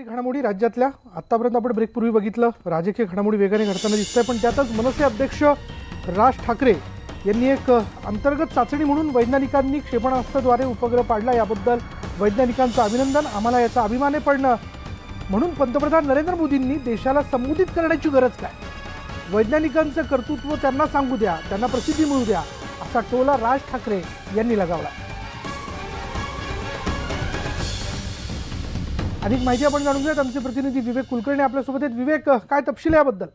घडामोडी राज्यातल्या आतापर्यंत आपण ब्रेकपूर्वी बघितलं, राजकीय घडामोडी वेगाने घडताना दिसतंय। पण त्यातच मनसे अध्यक्ष राज ठाकरे यांनी एक अंतर्गत चाचणी म्हणून वैज्ञानिकांनी क्षेपणास्त्राद्वारे उपग्रह पाडला, याबद्दल वैज्ञानिकांचं अभिनंदन, आम्हाला याचा अभिमान आहे। पण म्हणून पंतप्रधान नरेंद्र मोदींनी देशाला संबोधित करण्याची गरज काय? वैज्ञानिकांचं कर्तृत्व त्यांना सांगू द्या, त्यांना प्रसिद्धी मिळू द्या, असा टोला राज ठाकरे यांनी लगावला। अधिक माहिती आपण जाणून घेऊयात, आमचे प्रतिनिधी विवेक कुलकर्णी आपल्यासोबत आहेत। विवेक, काय तपशील याबद्दल?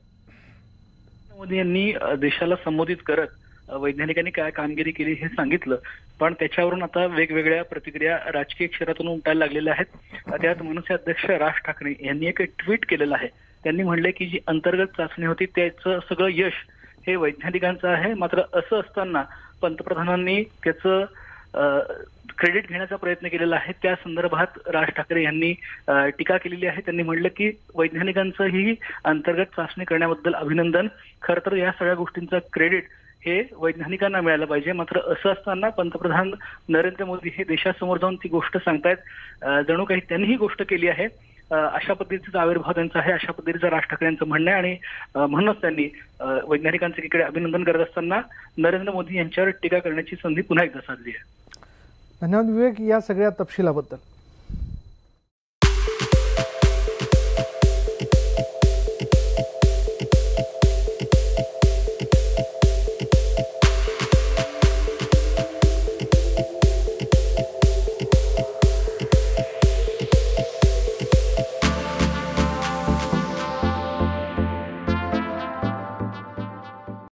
मोदी यांनी देशाला संबोधित करत वैज्ञानिकांनी काय कामगिरी केली हे सांगितलं, पण त्याच्यावरून आता वेगवेगळ्या प्रतिक्रिया राजकीय क्षेत्रातून उमटायला लागलेल्या आहेत। त्यात मनसे अध्यक्ष राज ठाकरे यांनी एक ट्विट केलेलं आहे। त्यांनी म्हणले की जी अंतर्गत चाचणी होती त्याचं सगळं यश हे वैज्ञानिकांचं आहे, मात्र असं असताना पंतप्रधानांनी त्याचं क्रेडिट घेण्याचा प्रयत्न केलेला आहे। त्या संदर्भात राज ठाकरे यांनी टीका केलेली आहे। त्यांनी म्हटलं की वैज्ञानिकांचं ही अंतर्गत चाचणी करण्याबद्दल अभिनंदन, खरं तर या सगळ्या गोष्टींचं क्रेडिट हे वैज्ञानिकांना मिळालं पाहिजे, मात्र असं असताना पंतप्रधान नरेंद्र मोदी हे देशासमोर जाऊन ती गोष्ट सांगतायत जणू काही त्यांनी ही गोष्ट केली आहे, अशा पद्धतीचा आविर्भाव त्यांचा आहे, अशा पद्धतीचं राज ठाकरे यांचं म्हणणं आहे। आणि म्हणूनच त्यांनी वैज्ञानिकांचं इकडे अभिनंदन करत असताना नरेंद्र मोदी यांच्यावर टीका करण्याची संधी पुन्हा एकदा साधली आहे। धन्यवाद विवेक, या सगळ्या तपशिलाबद्दल।